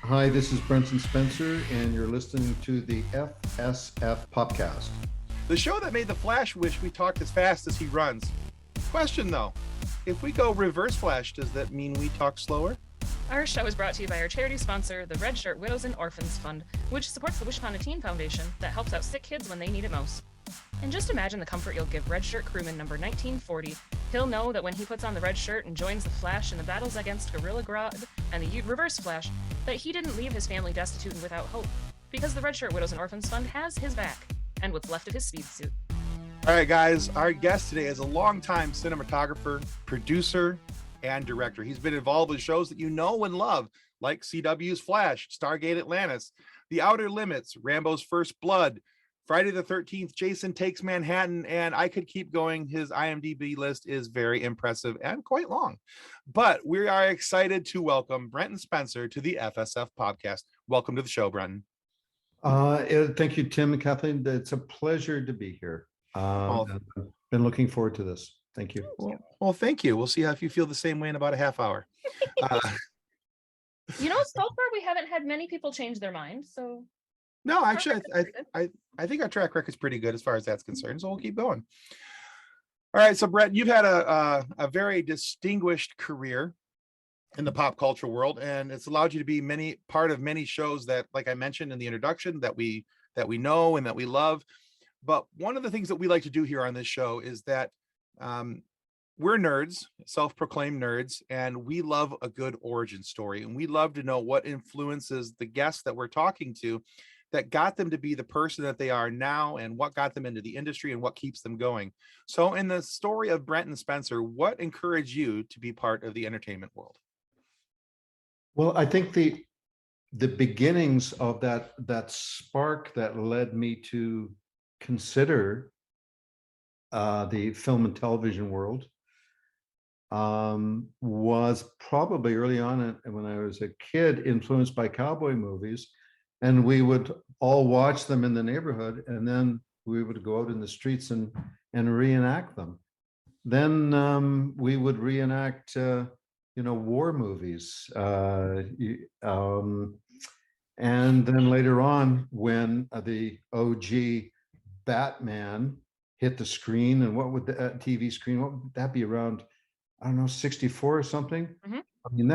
Hi, this is Brenton Spencer, and you're listening to the FSF PopCast. The show that made the Flash wish we talked as fast as he runs. Question though, if we go reverse Flash, does that mean we talk slower? Our show is brought to you by our charity sponsor, the Red Shirt Widows and Orphans Fund, which supports the Wish Upon a Teen Foundation that helps out sick kids when they need it most. And just imagine the comfort you'll give Red Shirt crewman number 1940. He'll know that when he puts on the red shirt and joins the Flash in the battles against Gorilla Grodd and the Reverse Flash, that he didn't leave his family destitute and without hope, because the Red Shirt Widows and Orphans Fund has his back, and what's left of his speed suit. All right, guys, our guest today is a longtime cinematographer, producer, and director. He's been involved with shows that you know and love, like CW's Flash, Stargate Atlantis, The Outer Limits, Rambo's First Blood, Friday the 13th, Jason Takes Manhattan, and I could keep going. His IMDb list is very impressive and quite long. But we are excited to welcome Brenton Spencer to the FSF podcast. Welcome to the show, Brenton. Thank you, Tim and Kathleen. It's a pleasure to be here. I've been looking forward to this. Thank you. Well, thank you. We'll see if you feel the same way in about a half hour. So far we haven't had many people change their mind, so... No, actually, I think our track record is pretty good as far as that's concerned, so we'll keep going. All right, so Brett, you've had a very distinguished career in the pop culture world, and it's allowed you to be part of many shows that, like I mentioned in the introduction, that we know and that we love. But one of the things that we like to do here on this show is that we're nerds, self-proclaimed nerds, and we love a good origin story, and we love to know what influences the guests that we're talking to that got them to be the person that they are now, and what got them into the industry and what keeps them going. So in the story of Brenton Spencer, what encouraged you to be part of the entertainment world? Well, I think the beginnings of that spark that led me to consider the film and television world was probably early on when I was a kid, influenced by cowboy movies. And we would all watch them in the neighborhood, and then we would go out in the streets and reenact them. Then we would reenact, war movies. And then later on, when the OG Batman hit the screen, and what would the TV screen? What would that be, around? I don't know, 64 or something. Mm-hmm. I mean,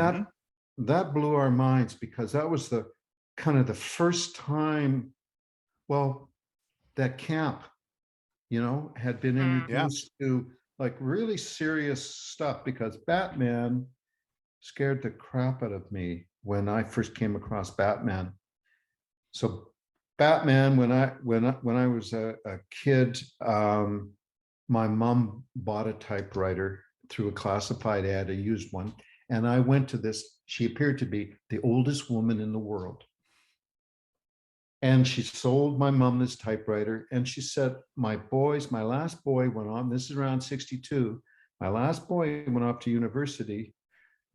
that blew our minds, because that was the kind of the first time, that camp, had been introduced to like really serious stuff, because Batman scared the crap out of me when I first came across Batman. So Batman, when I was a kid, my mom bought a typewriter through a classified ad, a used one, and I went to this. She appeared to be the oldest woman in the world. And she sold my mom this typewriter, and she said, my last boy went on, this is around 62, my last boy went off to university.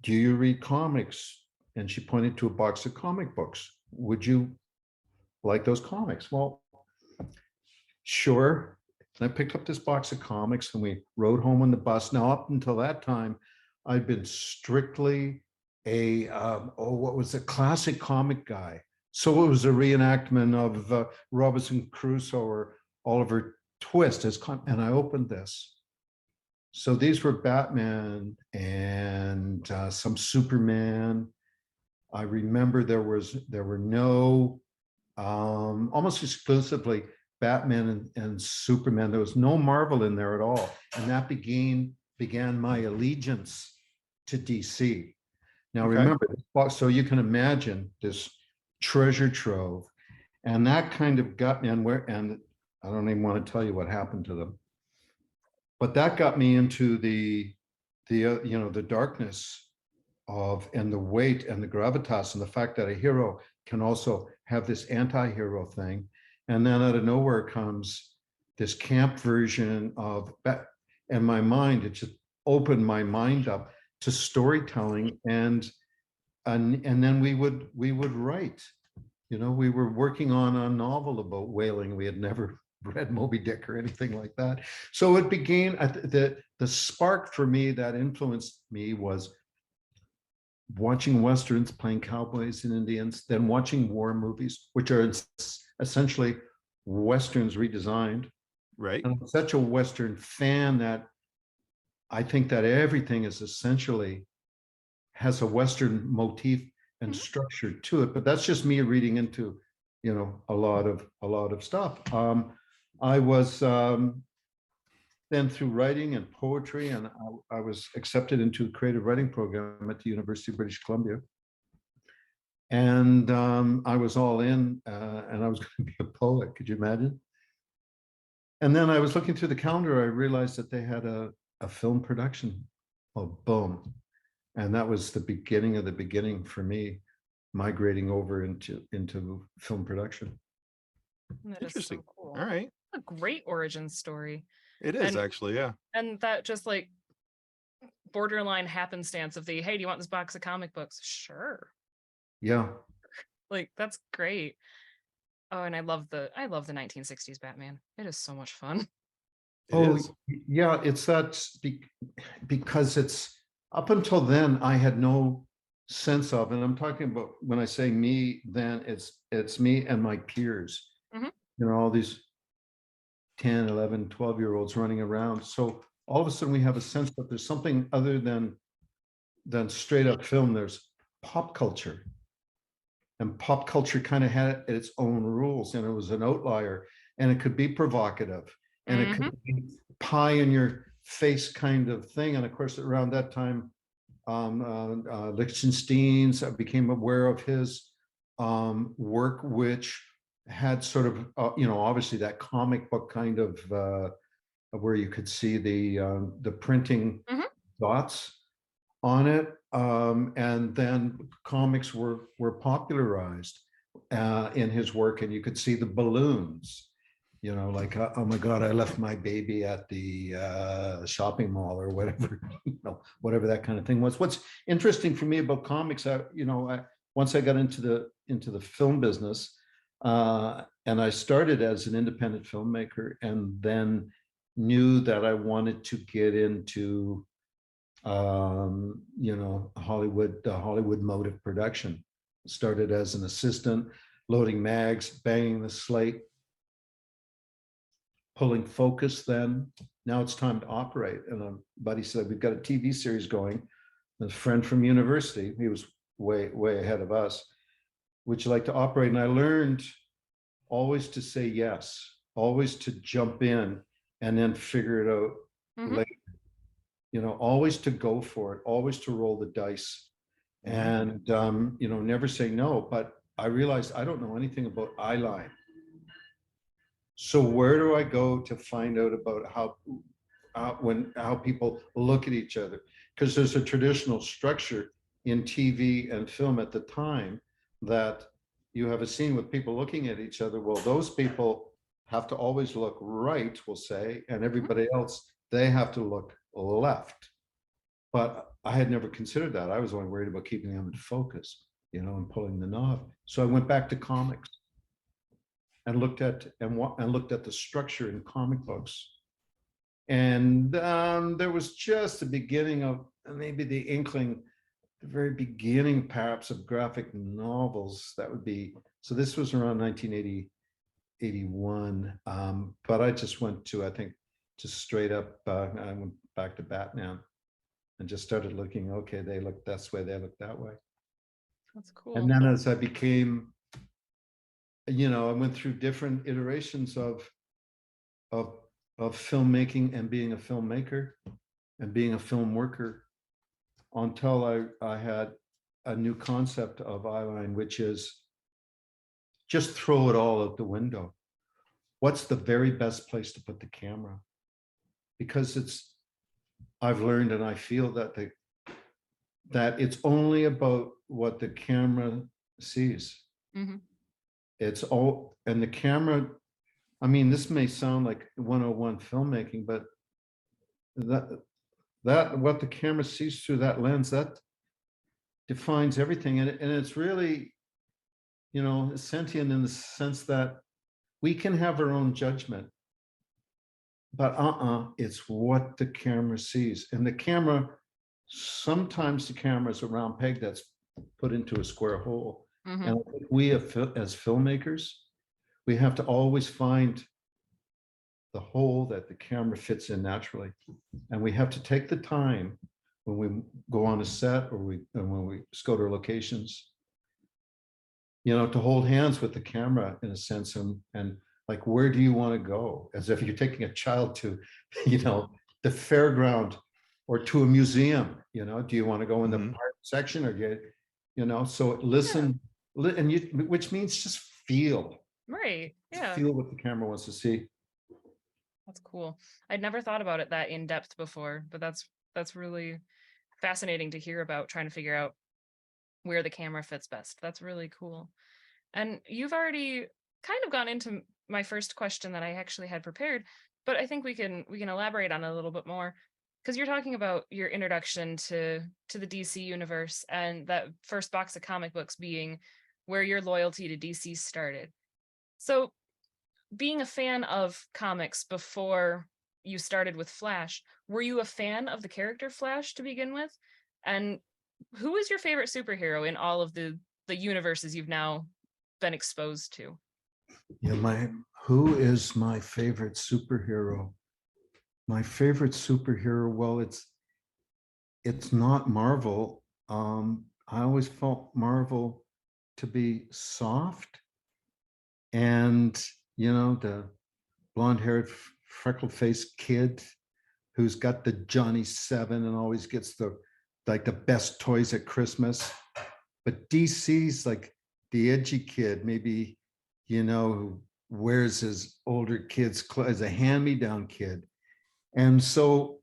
Do you read comics? And she pointed to a box of comic books. Would you like those comics? Well, sure. And I picked up this box of comics, and we rode home on the bus. Now, up until that time, I'd been strictly a classic comic guy. So it was a reenactment of Robinson Crusoe or Oliver Twist, and I opened this. So these were Batman and some Superman. I remember there were no, almost exclusively Batman and Superman. There was no Marvel in there at all, and that began my allegiance to DC. Now, remember, so you can imagine this treasure trove, and that kind of got me, and I don't even want to tell you what happened to them, but that got me into the darkness of, and the weight and the gravitas, and the fact that a hero can also have this anti-hero thing. And then out of nowhere comes this camp version of that, and my mind, it just opened my mind up to storytelling, and then we would write. We were working on a novel about whaling. We had never read Moby Dick or anything like that. So it began, the spark for me that influenced me was watching Westerns, playing cowboys and Indians, then watching war movies, which are essentially Westerns redesigned. Right. And I'm such a Western fan that I think that everything is essentially has a Western motif and structure to it. But that's just me reading into, a lot of stuff. I was then through writing and poetry, and I was accepted into a creative writing program at the University of British Columbia. And I was all in, and I was going to be a poet. Could you imagine? And then I was looking through the calendar. I realized that they had a film production. Oh, boom. And that was the beginning of the beginning for me, migrating over into film production. That Interesting. is so cool. All right. A great origin story. It is actually, yeah. And that just like borderline happenstance of the, hey, do you want this box of comic books? Sure. Yeah. Like, that's great. Oh, and I love the 1960s Batman. It is so much fun. It is. Yeah, it's that because it's up until then I had no sense of, and I'm talking about when I say me, then it's me and my peers. All these 10, 11, 12-year-olds running around. So all of a sudden we have a sense that there's something other than straight up film. There's pop culture. And pop culture kind of had its own rules, and it was an outlier, and it could be provocative, and it could be pie in your face kind of thing. And of course, around that time, Lichtenstein's, I became aware of his work, which had sort of, obviously that comic book kind of where you could see the printing dots on it. And then comics were popularized in his work, and you could see the balloons, like, oh my God, I left my baby at the shopping mall or whatever, whatever that kind of thing was. What's interesting for me about comics, once I got into the film business, and I started as an independent filmmaker, and then knew that I wanted to get into Hollywood mode of production. Started as an assistant, loading mags, banging the slate, pulling focus. Then now it's time to operate. And a buddy said, we've got a TV series going. A friend from university, he was way ahead of us. Would you like to operate? And I learned always to say yes, always to jump in and then figure it out later. Always to go for it, always to roll the dice, and never say no. But I realized I don't know anything about eye line. So where do I go to find out about how people look at each other? Because there's a traditional structure in TV and film at the time that you have a scene with people looking at each other. Well, those people have to always look right, we'll say, and everybody else, they have to look left. But I had never considered that. I was only worried about keeping them in focus, and pulling the knob. So I went back to comics and looked at the structure in comic books. And there was just the beginning of maybe the inkling, the very beginning perhaps of graphic novels. That would be, so this was around 1980, 81. But I just went to, I think, just straight up, I went back to Batman and just started looking, okay, they look this way, they look that way. That's cool. And then as I became, I went through different iterations of filmmaking and being a filmmaker and being a film worker until I had a new concept of eyeline, which is just throw it all out the window. What's the very best place to put the camera? Because I've learned, and I feel that that it's only about what the camera sees. It's all, and the camera, I mean, this may sound like 101 filmmaking, but that what the camera sees through that lens, that defines everything. And it's really, sentient in the sense that we can have our own judgment, but it's what the camera sees. And the camera sometimes the camera is a round peg that's put into a square hole. Mhm. And I think we as filmmakers, we have to always find the hole that the camera fits in naturally. And we have to take the time when we go on a set or when we go to locations, to hold hands with the camera in a sense, and like, where do you want to go? As if you're taking a child to, the fairground or to a museum, do you want to go in the art section or so listen, and which means just feel. Right. Yeah. Feel what the camera wants to see. That's cool. I'd never thought about it that in depth before, but that's really fascinating to hear about, trying to figure out where the camera fits best. That's really cool. And you've already kind of gone into my first question that I actually had prepared, but I think we can elaborate on it a little bit more, because you're talking about your introduction to the DC universe and that first box of comic books being where your loyalty to DC started. So, being a fan of comics before you started with Flash, were you a fan of the character Flash to begin with? And who is your favorite superhero in all of the universes you've now been exposed to? Yeah, who is my favorite superhero? My favorite superhero, well, it's not Marvel. I always felt Marvel to be soft, and the blonde-haired, freckle-faced kid who's got the Johnny 7 and always gets the best toys at Christmas. But DC's like the edgy kid, maybe, who wears his older kids' clothes, as a hand-me-down kid. And so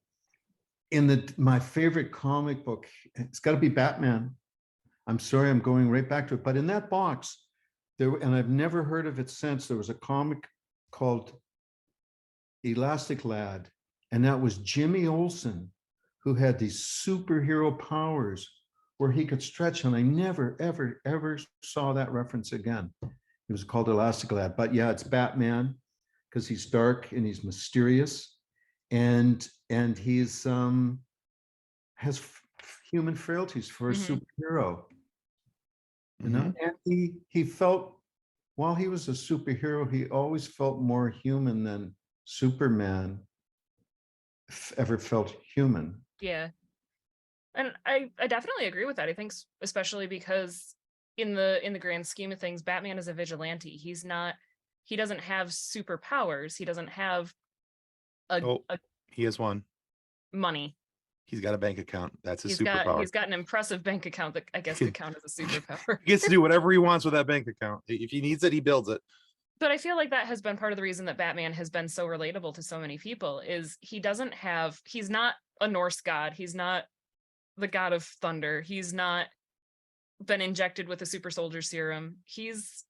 my favorite comic book, it's got to be Batman. I'm sorry, I'm going right back to it. But in that box, and I've never heard of it since, there was a comic called Elastic Lad, and that was Jimmy Olsen, who had these superhero powers where he could stretch, and I never, ever, ever saw that reference again. It was called Elastic Lad. But yeah, it's Batman, because he's dark and he's mysterious, and he's has human frailties for a superhero. And he felt, while he was a superhero, he always felt more human than Superman ever felt human. Yeah. And I definitely agree with that. I think especially because in the grand scheme of things, Batman is a vigilante. He doesn't have superpowers. He doesn't have he has one. Money. He's got a bank account. That's his superpower. He's got an impressive bank account that I guess could count as a superpower. He gets to do whatever he wants with that bank account. If he needs it, he builds it. But I feel like that has been part of the reason that Batman has been so relatable to so many people, is he's not a Norse god. He's not the god of thunder. He's not been injected with a super soldier serum. He's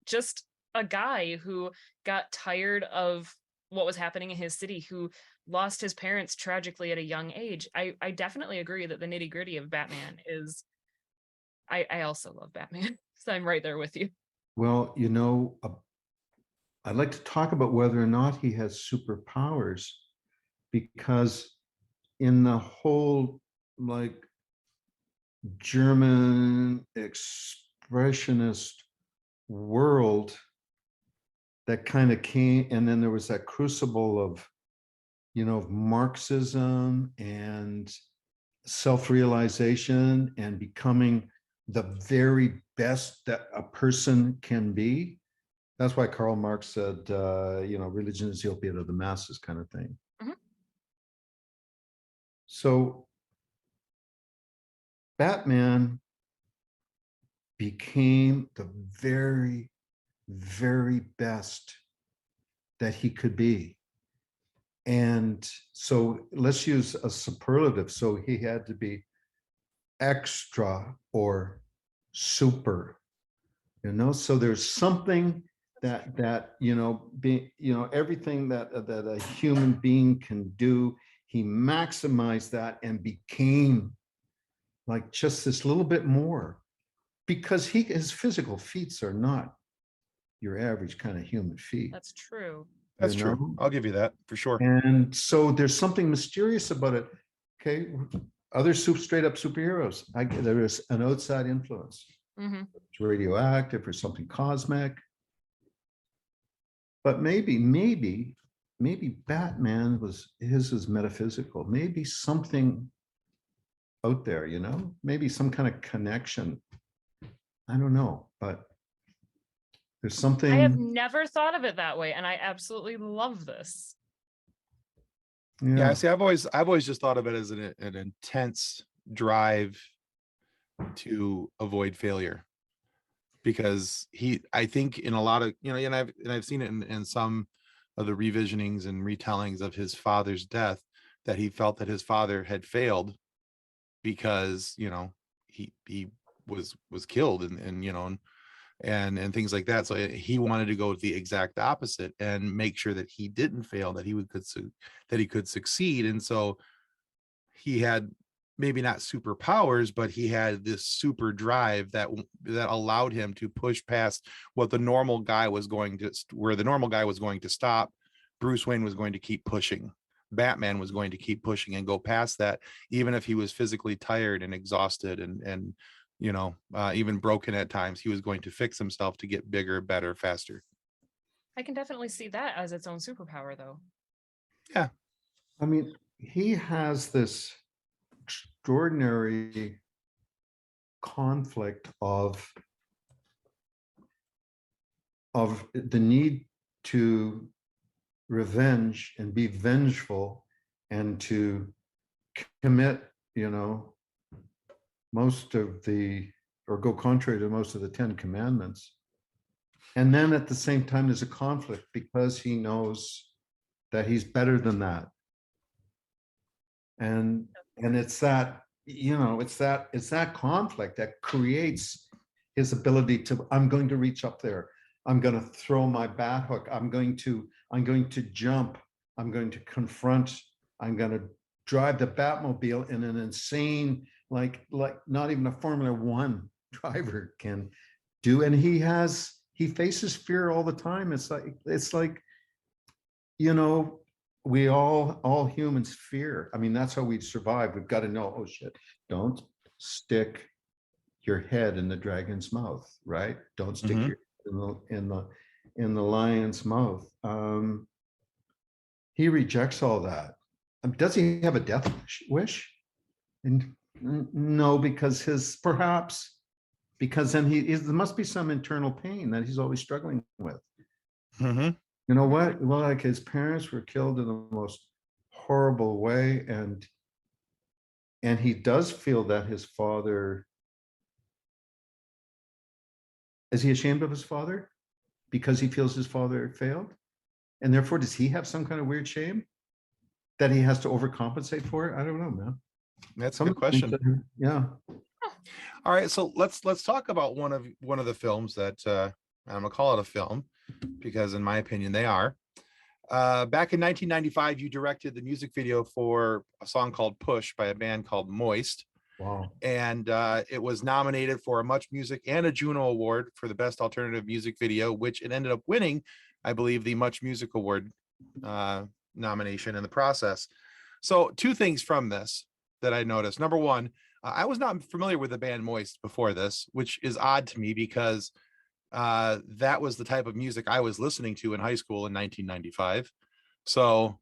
just a guy who got tired of what was happening in his city, who lost his parents tragically at a young age. I definitely agree that the nitty gritty of Batman is, I also love Batman. So I'm right there with you. Well, I'd like to talk about whether or not he has superpowers, because in the whole German expressionist world that kind of came, and then there was that crucible of Marxism and self-realization and becoming the very best that a person can be. That's why Karl Marx said, religion is the opiate of the masses, kind of thing. So Batman became the very, very best that he could be. And so let's use a superlative. So he had to be extra or super, so there's something that everything that a human being can do, he maximized that and became like just this little bit more, because his physical feats are not your average kind of human feat. That's true. That's true. I'll give you that for sure. And so there's something mysterious about it. Okay, other straight up superheroes. There is an outside influence. Mm-hmm. It's radioactive or something cosmic. But maybe Batman was metaphysical. Maybe something out there, maybe some kind of connection. I don't know, but there's something. I have never thought of it that way, and I absolutely love this. Yeah, see, I've always just thought of it as an intense drive to avoid failure, because I think in a lot of, and I've seen it in some of the revisionings and retellings of his father's death, that he felt that his father had failed because he was killed and things like that. So he wanted to go the exact opposite and make sure that he didn't fail, that he could succeed. And so he had maybe not superpowers, but he had this super drive that allowed him to push past what the normal guy was going to stop. Bruce Wayne was going to keep pushing. Batman was going to keep pushing and go past that, even if he was physically tired and exhausted and even broken at times. He was going to fix himself to get bigger, better, faster. I can definitely see that as its own superpower, though. Yeah. I mean, he has this extraordinary conflict of the need to revenge and be vengeful and to commit, most of go contrary to most of the 10 commandments. And then at the same time, there's a conflict because he knows that he's better than that. And it's that, it's that conflict that creates his ability to, I'm going to reach up there. I'm going to throw my bat hook. I'm going to jump. I'm going to confront. I'm going to drive the Batmobile in an insane, like not even a Formula One driver can do. And he faces fear all the time. It's like, we all humans fear. I mean, that's how we survive. We've got to know, oh shit, don't stick your head in the dragon's mouth, right? Don't stick your head in the lion's mouth. He rejects all that. Does he have a death wish? And no, because then there must be some internal pain that he's always struggling with. Mm-hmm. You know what? Well, like his parents were killed in the most horrible way, and he does feel that his father. Is he ashamed of his father because he feels his father failed? And therefore, does he have some kind of weird shame that he has to overcompensate for it? I don't know, man. That's a good question. Yeah. All right, so let's talk about one of the films that I'm gonna call it a film, because in my opinion they are. Back in 1995, you directed the music video for a song called Push by a band called Moist. Wow. And it was nominated for a Much Music and a Juno Award for the Best Alternative Music Video, which it ended up winning, I believe, the Much Music Award nomination in the process. So 2 things from this that I noticed. Number one, I was not familiar with the band Moist before this, which is odd to me because that was the type of music I was listening to in high school in 1995. So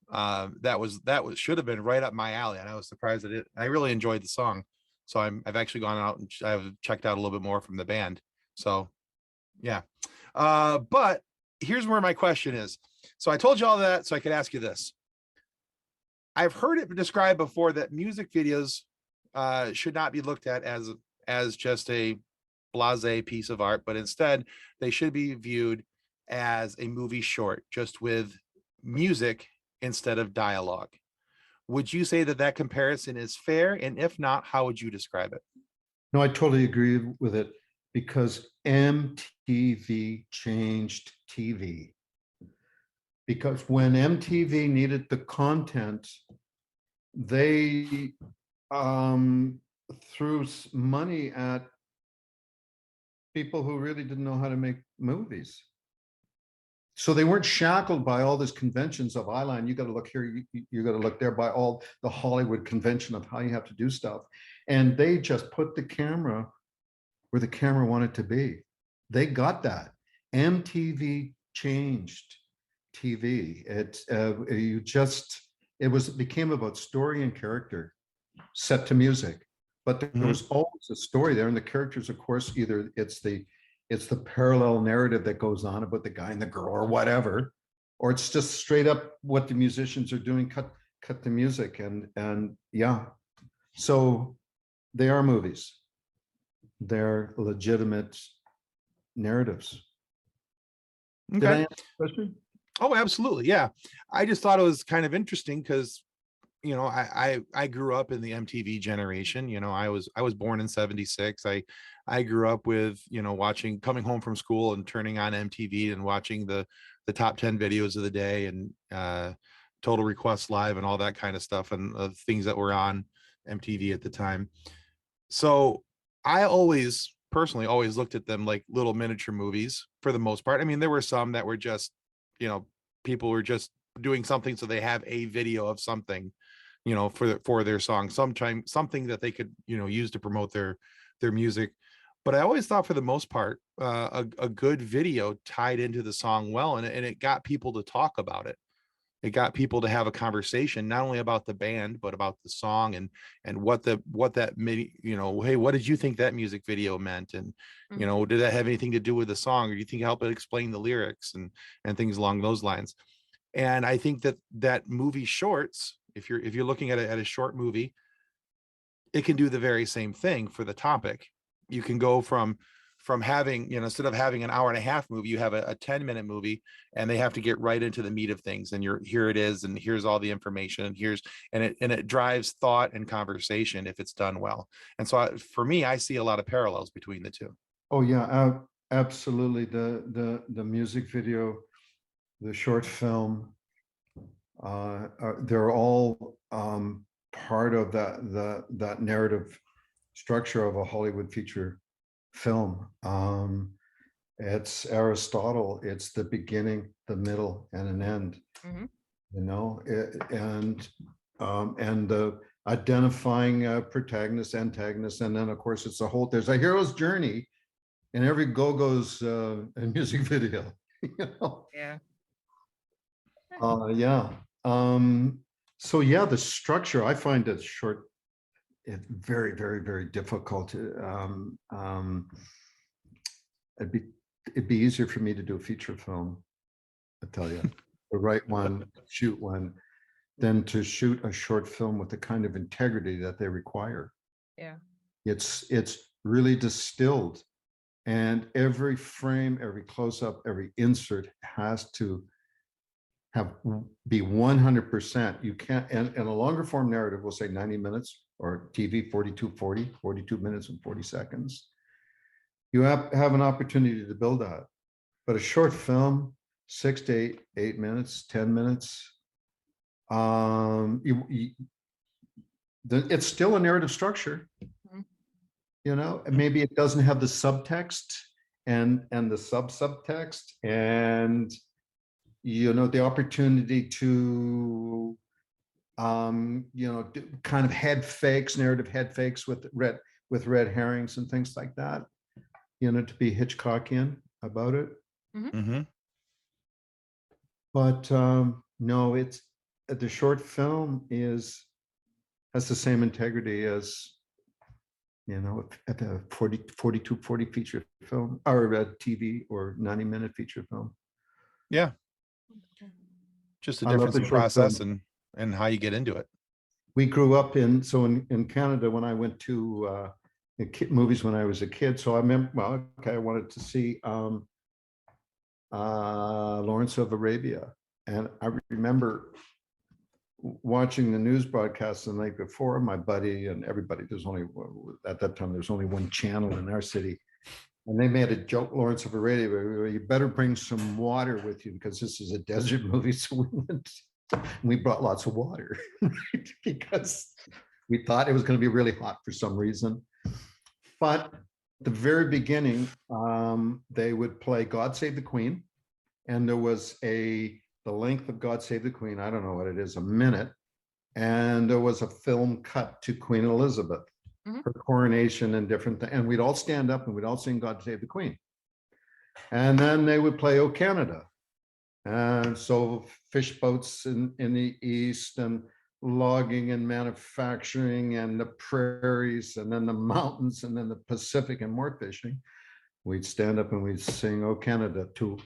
that should have been right up my alley, and I was surprised that I really enjoyed the song. So I've actually gone out and I've checked out a little bit more from the band. So yeah, but here's where my question is. So I told you all that so I could ask you this. I've heard it described before that music videos should not be looked at as just a blasé piece of art, but instead they should be viewed as a movie short, just with music instead of dialogue. Would you say that comparison is fair? And if not, how would you describe it? No, I totally agree with it, because MTV changed TV. Because when MTV needed the content, they threw money at people who really didn't know how to make movies. So they weren't shackled by all these conventions of eyeline. You got to look here, you got to look there, by all the Hollywood convention of how you have to do stuff. And they just put the camera where the camera wanted to be. They got that. MTV changed TV. It became about story and character set to music. But there was always a story there, and the characters, of course, either it's the parallel narrative that goes on about the guy and the girl or whatever, or it's just straight up what the musicians are doing, cut the music, and yeah. So they are movies. They're legitimate narratives. Okay. Did I answer the question? Oh, absolutely. Yeah. I just thought it was kind of interesting because, you know, I grew up in the MTV generation. You know, I was born in 76. I grew up with, you know, coming home from school and turning on MTV and watching the top 10 videos of the day, and Total Request Live and all that kind of stuff, and things that were on MTV at the time. So I personally always looked at them like little miniature movies for the most part. I mean, there were some that were just, you know, people were just doing something so they have a video of something, you know, for their song, something that they could, you know, use to promote their music. But I always thought, for the most part, a good video tied into the song well, and it got people to talk about it. It got people to have a conversation, not only about the band, but about the song, and what that you know, hey, what did you think that music video meant? And, you know, did that have anything to do with the song, or do you think it helped it explain the lyrics and things along those lines? And I think that movie shorts, if you're looking at a short movie, it can do the very same thing for the topic. You can go from having, you know, instead of having an hour and a half movie, you have a 10-minute movie, and they have to get right into the meat of things. And here it is, and here's all the information, and it drives thought and conversation if it's done well. And so for me, I see a lot of parallels between the two. Oh yeah, absolutely. The music video, the short film, they're all part of that narrative structure of a Hollywood feature film. It's Aristotle. It's the beginning, the middle, and an end. You know, and the identifying protagonist, antagonist, and then of course it's there's a hero's journey in every Go-Go's music video. You know? Yeah. Yeah. So yeah, the structure, I find it short. It's very, very, very difficult. It'd be easier for me to do a feature film, I tell you, to write one, shoot one, than to shoot a short film with the kind of integrity that they require. Yeah. It's really distilled, and every frame, every close-up, every insert has to be 100%. You can't, and a longer form narrative will say 90 minutes, or TV 42 minutes and 40 seconds. You have an opportunity to build that. But a short film, 6 to 8 minutes, 10 minutes, it's still a narrative structure. You know, and maybe it doesn't have the subtext and the subtext, and, you know, the opportunity to you know, kind of narrative head fakes with red herrings and things like that, you know, to be Hitchcockian about it. But no, it's the short film has the same integrity as, you know, at the 40 feature film, or a TV or 90-minute feature film. Yeah. Just a difference in process and how you get into it. We grew up in Canada, when I went to movies when I was a kid. So I remember, I wanted to see Lawrence of Arabia. And I remember watching the news broadcasts the night before. My buddy and everybody, at that time, there's only one channel in our city. And they made a joke, Lawrence of Arabia, you better bring some water with you because this is a desert movie. So we brought lots of water, right? Because we thought it was going to be really hot for some reason. But at the very beginning, they would play God Save the Queen. and there was the length of God Save the Queen, I don't know what it is, a minute, and there was a film cut to Queen Elizabeth, her coronation and different things, and we'd all stand up and we'd all sing God Save the Queen. And then they would play O Canada. And so fish boats in the east, and logging and manufacturing, and the prairies, and then the mountains, and then the Pacific, and more fishing. We'd stand up and we'd sing O Canada to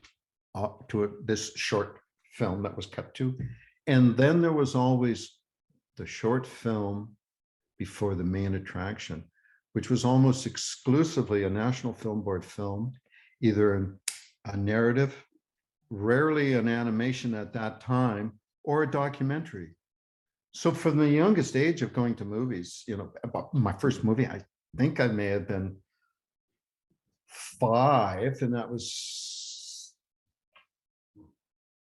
this short film that was cut to. And then there was always the short film before the main attraction, which was almost exclusively a National Film Board film, either a narrative, rarely an animation at that time, or a documentary. So from the youngest age of going to movies, about my first movie, I think I may have been 5, and that was,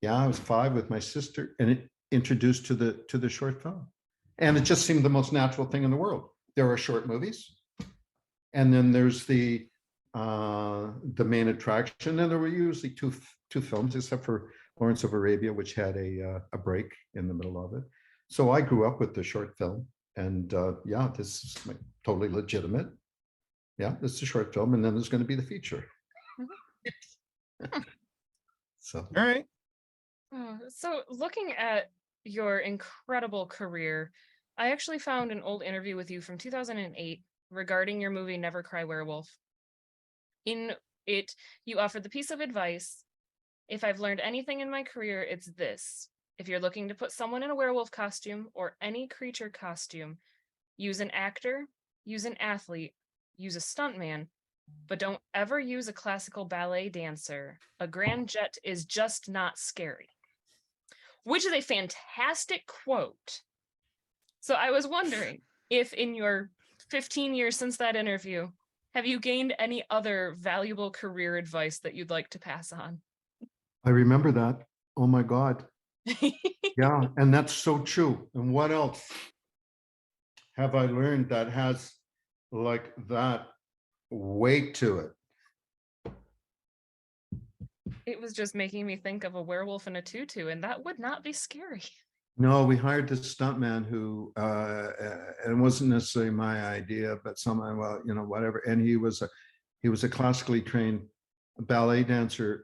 I was 5 with my sister, and it introduced to the short film. And it just seemed the most natural thing in the world. There are short movies, and then there's the main attraction, and there were usually two films, except for Lawrence of Arabia, which had a break in the middle of it. So I grew up with the short film, and this is totally legitimate. Yeah, this is a short film, and then there's going to be the feature. So, all right. So looking at your incredible career, I actually found an old interview with you from 2008 regarding your movie Never Cry Werewolf. In it, you offered the piece of advice: if I've learned anything in my career, it's this. If you're looking to put someone in a werewolf costume or any creature costume, use an actor, use an athlete, use a stuntman, but don't ever use a classical ballet dancer. A grand jet is just not scary. Which is a fantastic quote. So I was wondering if in your 15 years since that interview, have you gained any other valuable career advice that you'd like to pass on? I remember that. Oh my God. Yeah, and that's so true. And what else have I learned that has like that weight to it? It was just making me think of a werewolf in a tutu, and that would not be scary. No, we hired this stuntman who, it wasn't necessarily my idea, but somehow, whatever. And he was a classically trained ballet dancer.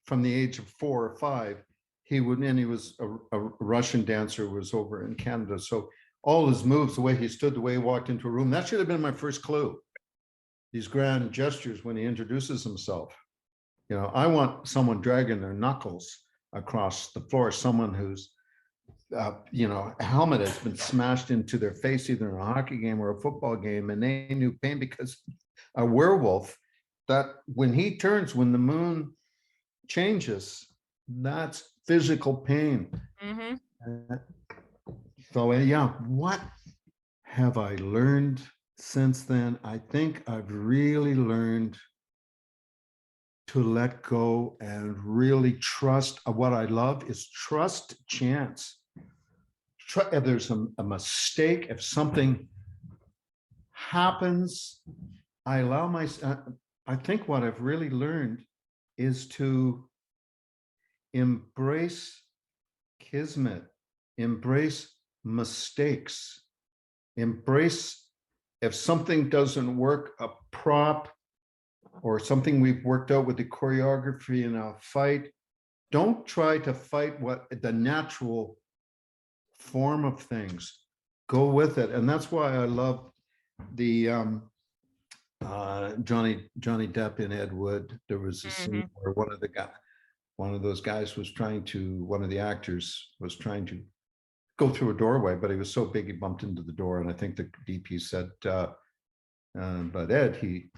From the age of 4 or 5, he was a Russian dancer, was over in Canada. So all his moves, the way he stood, the way he walked into a room, that should have been my first clue. These grand gestures when he introduces himself. I want someone dragging their knuckles across the floor, someone whose helmet has been smashed into their face, either in a hockey game or a football game, and they knew pain, because a werewolf, that when the moon changes, that's physical pain. So what have I learned since then? I think I've really learned to let go and really trust. What I love is trust chance. If there's a mistake, if something happens, I allow I think what I've really learned is to embrace kismet, embrace mistakes, embrace if something doesn't work, a prop or something we've worked out with the choreography in a fight. Don't try to fight what the natural form of things. Go with it. And that's why I love the Johnny Depp in Ed Wood. There was a scene where one of the actors was trying to go through a doorway, but he was so big he bumped into the door. And I think the DP said, but Ed, he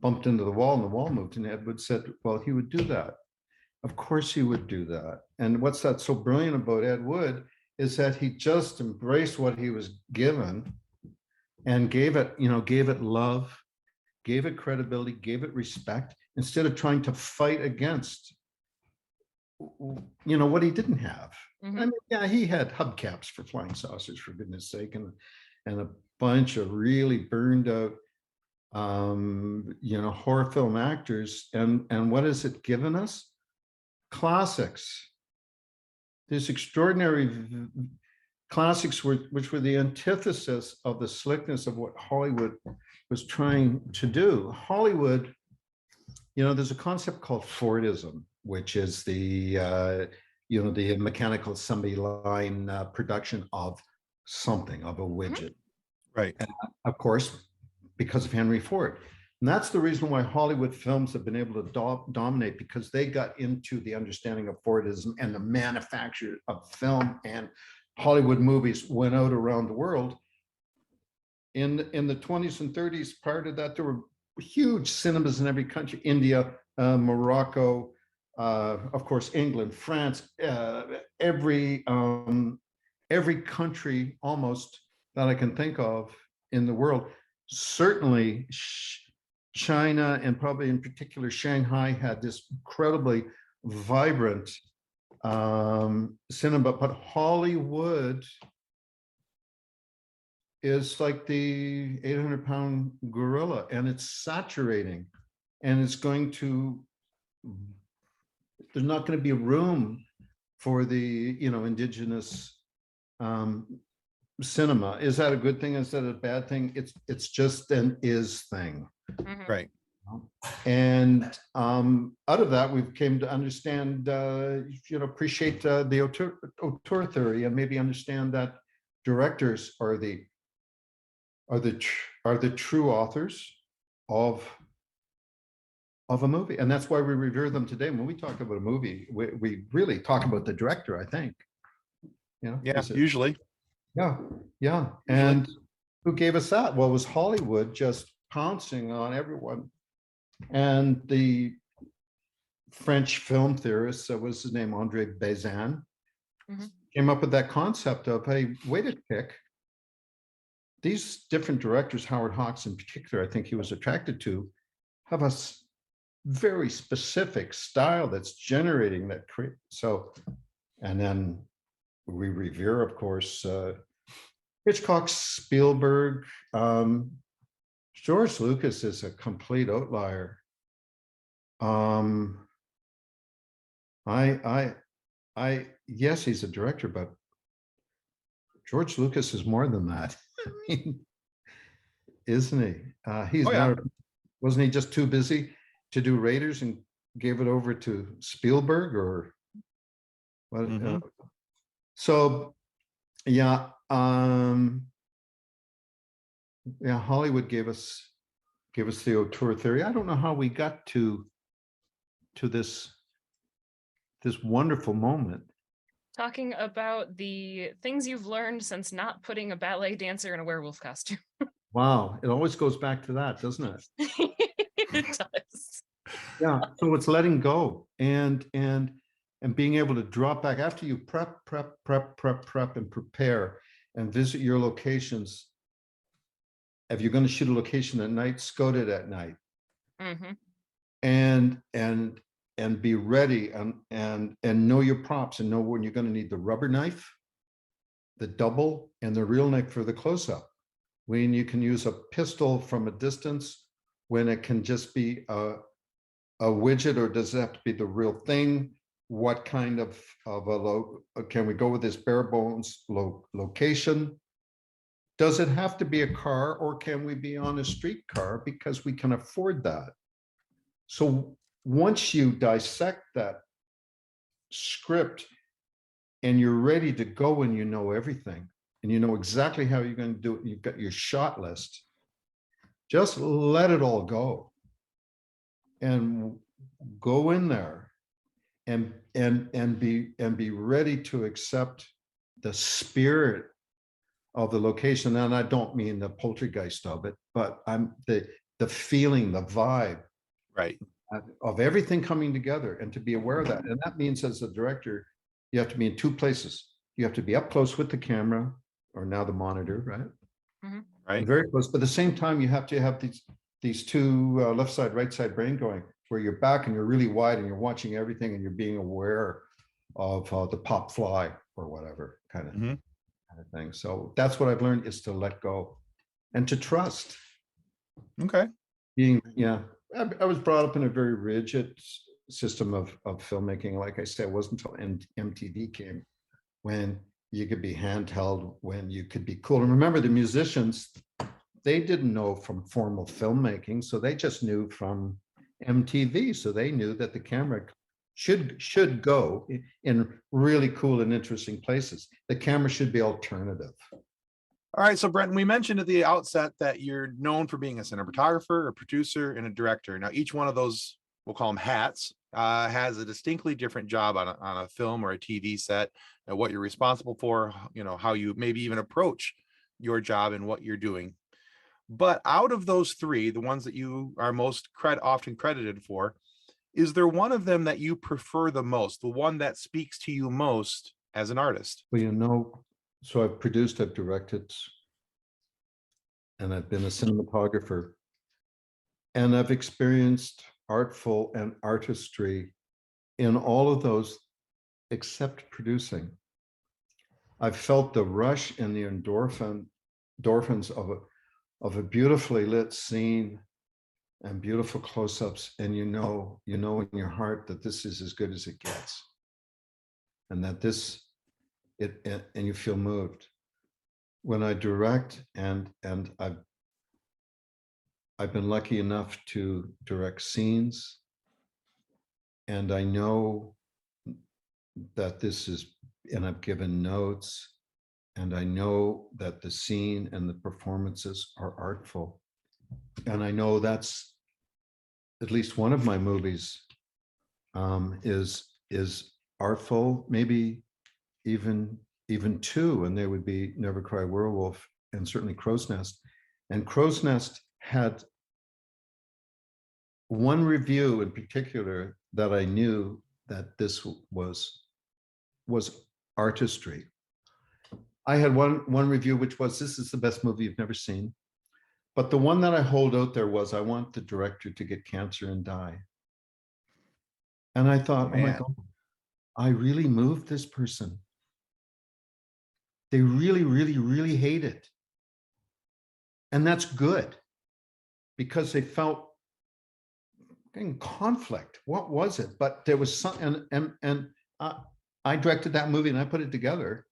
bumped into the wall and the wall moved. And Ed Wood said, well, he would do that. Of course he would do that. And what's that so brilliant about Ed Wood is that he just embraced what he was given and gave it love, gave it credibility, gave it respect, instead of trying to fight against, what he didn't have. I mean, he had hubcaps for flying saucers, for goodness sake, and a bunch of really burned out horror film actors. And what has it given us? Classics. These extraordinary classics which were the antithesis of the slickness of what Hollywood was trying to do. Hollywood, there's a concept called Fordism, which is the mechanical assembly line production of something, of a widget. Right. And of course, because of Henry Ford. And that's the reason why Hollywood films have been able to dominate, because they got into the understanding of Fordism, and the manufacture of film and Hollywood movies went out around the world. In the 20s and 30s, prior to that, there were huge cinemas in every country: India, Morocco, of course, England, France, every country almost that I can think of in the world. Certainly China, and probably in particular Shanghai, had this incredibly vibrant cinema, but Hollywood is like the 800-pound gorilla, and it's saturating, and it's going to, there's not going to be room for the indigenous cinema. Is that a good thing? Is that a bad thing? It's just an is thing. Right. And out of that, we've came to understand, appreciate the auteur theory, and maybe understand that directors are the true authors of a movie, and that's why we revere them today. When we talk about a movie, we really talk about the director, I think. Yeah, usually. Yeah. And who gave us that? Well, it was Hollywood just pouncing on everyone. And the French film theorist, that was his name, Andre Bazin, came up with that concept of, hey, wait a tick. These different directors, Howard Hawks in particular, I think he was attracted to, have a very specific style that's generating that. So, and then we revere, of course, Hitchcock, Spielberg. George Lucas is a complete outlier. Yes, he's a director, but George Lucas is more than that. I mean, isn't he? Wasn't he just too busy to do Raiders and gave it over to Spielberg, or what? So, yeah. Hollywood gave us the auteur theory. I don't know how we got to this wonderful moment. Talking about the things you've learned since not putting a ballet dancer in a werewolf costume. Wow, it always goes back to that, doesn't it? It does. Yeah. So it's letting go and being able to drop back after you prep and prepare and visit your locations. If you're going to shoot a location at night, scout it at night. And be ready and know your props, and know when you're going to need the rubber knife, the double, and the real knife for the close-up. When you can use a pistol from a distance, when it can just be a widget, or does it have to be the real thing? What kind of can we go with this bare bones location? Does it have to be a car, or can we be on a streetcar because we can afford that? So once you dissect that script and you're ready to go, and you know everything, and you know exactly how you're going to do it, you've got your shot list, just let it all go and go in there and be ready to accept the spirit of the location. And I don't mean the poltergeist of it, but I'm the feeling, the vibe, right, of everything coming together, and to be aware of that. And that means, as a director, you have to be in two places. You have to be up close with the camera, or now the monitor, right? Right. Very close. But at the same time, you have to have these two left side, right side brain going, where you're back and you're really wide and you're watching everything, and you're being aware of the pop fly or whatever kind of thing. So that's what I've learned, is to let go and to trust. Okay. Yeah, I was brought up in a very rigid system of filmmaking. Like I said, it wasn't until MTV came when you could be handheld, when you could be cool. And remember, the musicians, they didn't know from formal filmmaking, so they just knew from MTV. So they knew that the camera should go in really cool and interesting places. The camera should be alternative. All right. So, Brenton, we mentioned at the outset that you're known for being a cinematographer, a producer, and a director. Now, each one of those, we'll call them hats, has a distinctly different job on a film or a TV set, and what you're responsible for, how you maybe even approach your job and what you're doing. But out of those three, the ones that you are most often credited for, is there one of them that you prefer the most, the one that speaks to you most as an artist? Well, so I've produced, I've directed, and I've been a cinematographer, and I've experienced artful and artistry in all of those except producing. I've felt the rush and the endorphins of a beautifully lit scene and beautiful close-ups, and you know in your heart that this is as good as it gets, and that and you feel moved. When I direct, and I've been lucky enough to direct scenes, and I know that and I've given notes, and I know that the scene and the performances are artful. And I know that's at least one of my movies is artful, maybe even two, and they would be Never Cry Werewolf and certainly Crow's Nest. And Crow's Nest had one review in particular that I knew that this was artistry. I had one review which was, this is the best movie you've never seen. But the one that I hold out there was, I want the director to get cancer and die. And I thought, oh my God, I really moved this person. They really, really, really hate it. And that's good, because they felt in conflict. What was it? But there was some, and I directed that movie and I put it together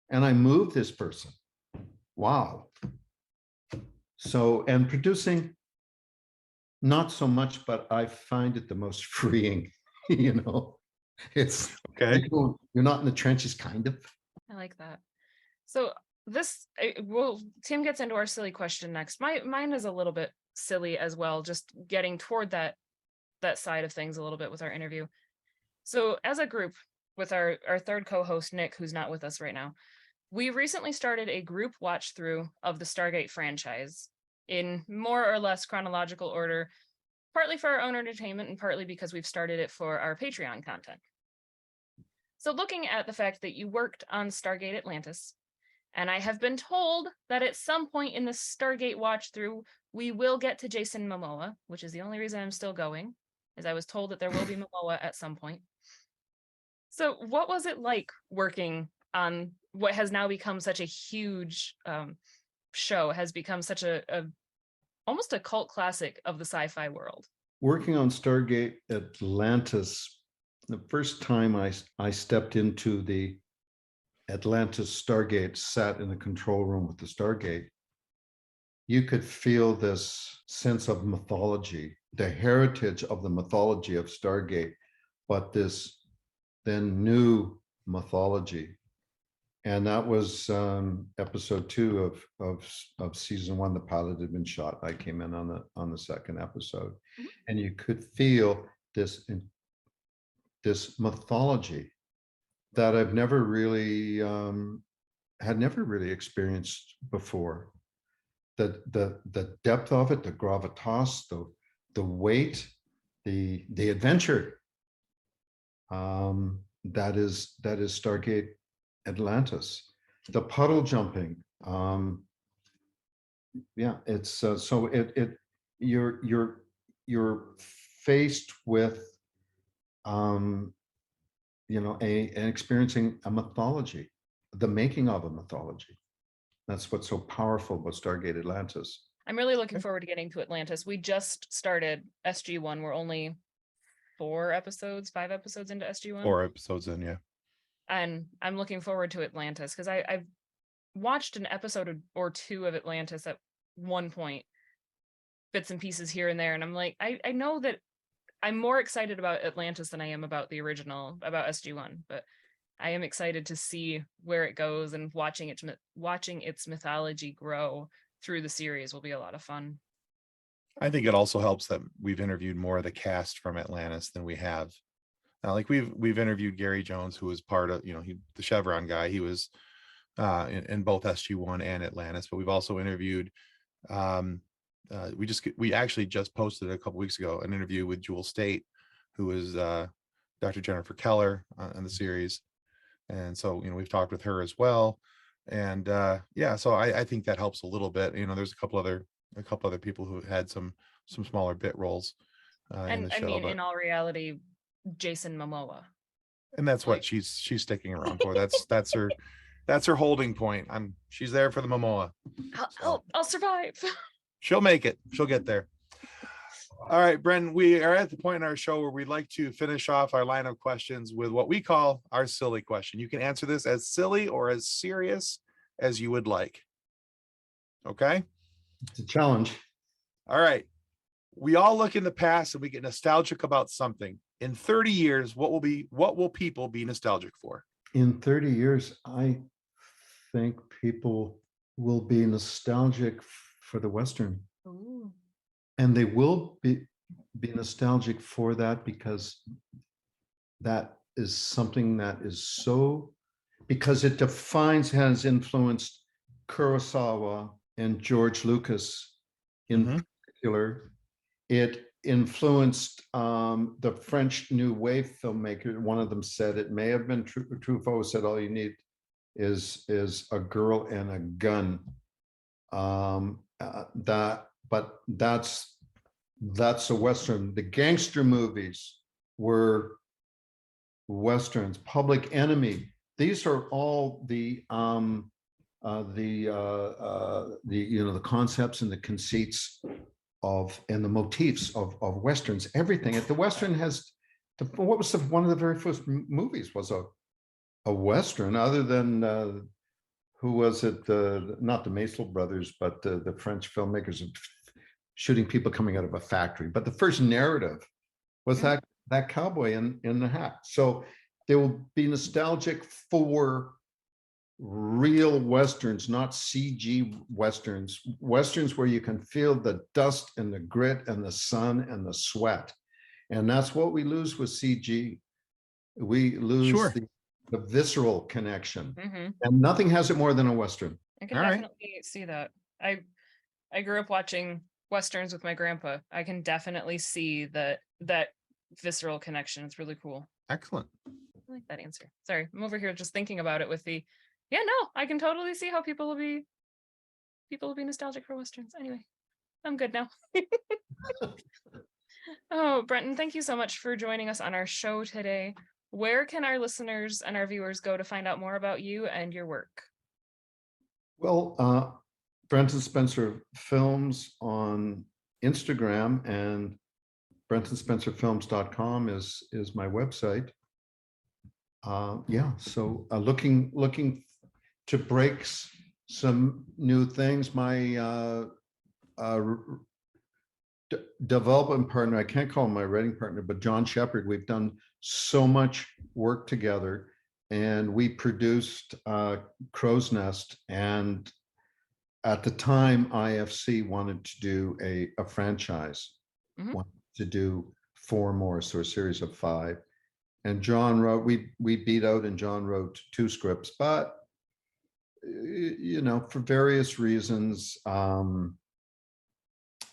and I moved this person. Wow. So, and producing, not so much, but I find it the most freeing. It's okay. You're not in the trenches, kind of. I like that. So Tim gets into our silly question next. Mine is a little bit silly as well, just getting toward that side of things a little bit with our interview. So as a group, with our third co-host, Nick, who's not with us right now, we recently started a group watch through of the Stargate franchise in more or less chronological order, partly for our own entertainment and partly because we've started it for our Patreon content. So looking at the fact that you worked on Stargate Atlantis, and I have been told that at some point in the Stargate watch through, we will get to Jason Momoa, which is the only reason I'm still going, as I was told that there will be Momoa at some point. So what was it like working on what has now become such a huge show, has become such a almost a cult classic of the sci-fi world? Working on Stargate Atlantis, the first time I stepped into the Atlantis Stargate, sat in the control room with the Stargate, you could feel this sense of mythology, the heritage of the mythology of Stargate, but this then new mythology. And that was episode 2 of season 1. The pilot had been shot. I came in on the second episode, mm-hmm. And you could feel this mythology that I've never really had never really experienced before. The depth of it, the gravitas, the weight, the adventure. That is Stargate Atlantis. The puddle jumping. Yeah, it's so you're faced with and experiencing a mythology, the making of a mythology. That's what's so powerful about Stargate Atlantis. I'm really looking forward to getting to Atlantis. We just started SG1. We're only 5 episodes into SG1. 4 episodes in, yeah. And I'm looking forward to Atlantis because I've watched an episode or two of Atlantis at one point, bits and pieces here and there. And I'm like, I know that I'm more excited about Atlantis than I am about the original, about SG1, but I am excited to see where it goes, and watching its mythology grow through the series will be a lot of fun. I think it also helps that we've interviewed more of the cast from Atlantis than we have. Like we've interviewed Gary Jones, who was part of, the Chevron guy. He was in both SG1 and Atlantis, but we've also interviewed we actually just posted a couple weeks ago an interview with Jewel State, who is Dr. Jennifer Keller in the series. And so, we've talked with her as well. And so I think that helps a little bit. There's a couple other people who had some smaller bit roles in the show. In all reality, Jason Momoa. And that's what she's sticking around for. That's her holding point. She's there for the Momoa. I'll survive. She'll make it. She'll get there. All right, Brenton, we are at the point in our show where we'd like to finish off our line of questions with what we call our silly question. You can answer this as silly or as serious as you would like. Okay? It's a challenge. All right. We all look in the past and we get nostalgic about something. In 30 years, what will people be nostalgic for? In 30 years, I think people will be nostalgic for the Western. Ooh. And they will be nostalgic for that because that is something that is because it has influenced Kurosawa and George Lucas in particular. It influenced the French New Wave filmmaker. One of them said, it may have been Truffaut said, all you need is a girl and a gun. But that's a Western. The gangster movies were Westerns. Public Enemy. These are all the concepts and the conceits and the motifs of Westerns. Everything. The Western has. What was one of the very first movies was a Western, other than who was it? Not the Maisel brothers, but the French filmmakers of shooting people coming out of a factory. But the first narrative was that cowboy in the hat. So they will be nostalgic for real Westerns, not CG Westerns. Westerns where you can feel the dust and the grit and the sun and the sweat. And that's what we lose with CG. We lose the visceral connection. And nothing has it more than a Western. I can definitely see that. I grew up watching Westerns with my grandpa. I can definitely see that visceral connection. It's really cool. Excellent. I like that answer. Sorry, I'm over here just thinking about it with I can totally see how people will be nostalgic for Westerns. Anyway, I'm good now. Oh, Brenton, thank you so much for joining us on our show today. Where can our listeners and our viewers go to find out more about you and your work? Well, Brenton Spencer Films on Instagram, and BrentonSpencerFilms.com is my website. So looking to break some new things. My development partner, I can't call him my writing partner, but John Shepard, we've done so much work together, and we produced Crow's Nest, and at the time IFC wanted to do a franchise, wanted to do 4 more, so a series of 5, and John wrote, we beat out, and John wrote 2 scripts, but for various reasons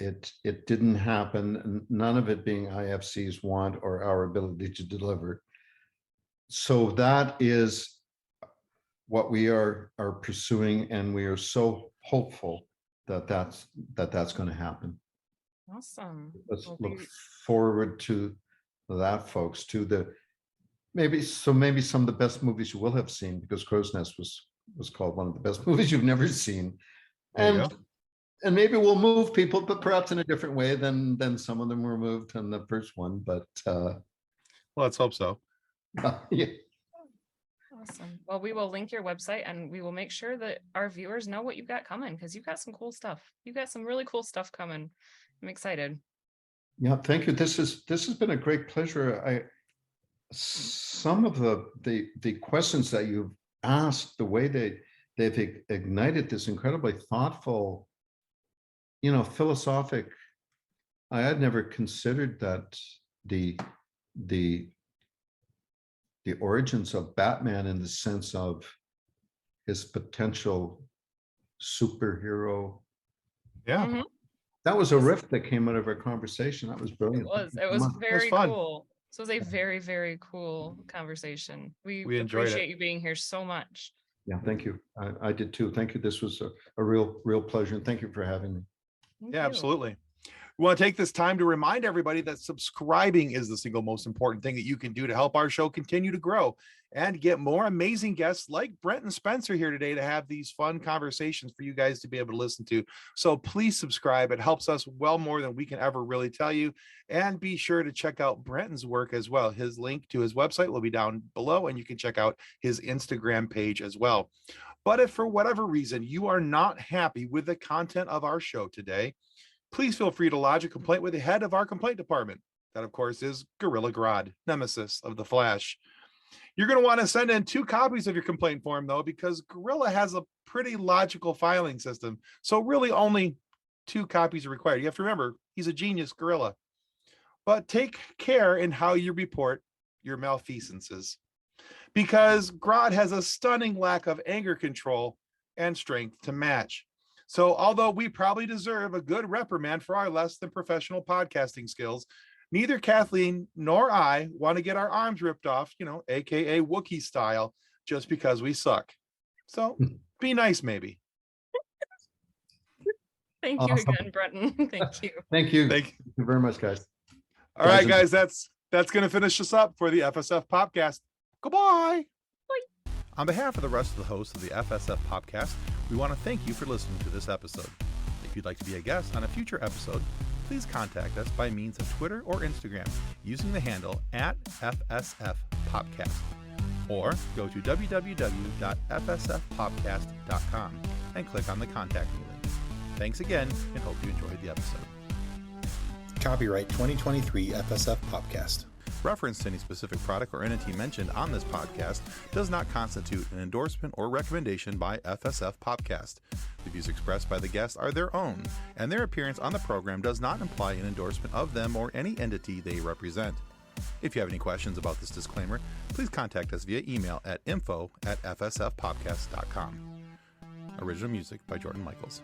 it didn't happen, none of it being IFC's want or our ability to deliver. So that is what we are pursuing, and we are so hopeful that that's going to happen. Awesome. Let's look forward to that, folks, to maybe some of the best movies you will have seen, because Crow's Nest was called one of the best movies you've never seen. And And maybe we'll move people, but perhaps in a different way than some of them were moved in the first one. But well, let's hope so. Yeah. Awesome. Well, we will link your website and we will make sure that our viewers know what you've got coming, because you've got some cool stuff. You've got some really cool stuff coming. I'm excited. Yeah, thank you. This has been a great pleasure. Some of the questions that you've asked, the way they've ignited this incredibly thoughtful, philosophic. I had never considered that the origins of Batman in the sense of his potential superhero. Yeah. Mhm. That was a riff that came out of our conversation. That was brilliant. It was very cool. This was a very, very cool conversation. We appreciate you being here so much. Yeah, thank you. I did too. Thank you. This was a real pleasure. And thank you for having me. Yeah, absolutely. We want to take this time to remind everybody that subscribing is the single most important thing that you can do to help our show continue to grow and get more amazing guests like Brenton Spencer here today to have these fun conversations for you guys to be able to listen to. So please subscribe. It helps us well more than we can ever really tell you. And be sure to check out Brenton's work as well. His link to his website will be down below, and you can check out his Instagram page as well. But if for whatever reason you are not happy with the content of our show today, please feel free to lodge a complaint with the head of our complaint department. That, of course, is Gorilla Grodd, nemesis of the Flash. You're going to want to send in 2 copies of your complaint form, though, because Gorilla has a pretty logical filing system. So really only 2 copies are required. You have to remember, he's a genius Gorilla. But take care in how you report your malfeasances, because Grodd has a stunning lack of anger control and strength to match. So although we probably deserve a good reprimand for our less than professional podcasting skills, neither Kathleen nor I want to get our arms ripped off, AKA Wookiee style, just because we suck. So be nice, maybe. Thank you again, Brenton. Thank you. Thank you. Thank you very much, guys. All right, guys, that's going to finish us up for the FSF PopCast. Goodbye. Bye. On behalf of the rest of the hosts of the FSF PopCast, we want to thank you for listening to this episode. If you'd like to be a guest on a future episode, please contact us by means of Twitter or Instagram using the handle @FSF PopCast, or go to www.fsfpopcast.com and click on the Contact Me link. Thanks again, and hope you enjoyed the episode. Copyright 2023 FSF PopCast. Reference to any specific product or entity mentioned on this podcast does not constitute an endorsement or recommendation by FSF PopCast. The views expressed by the guests are their own, and their appearance on the program does not imply an endorsement of them or any entity they represent. If you have any questions about this disclaimer, please contact us via email at info@fsfpopcast.com. Original music by Jordan Michaels.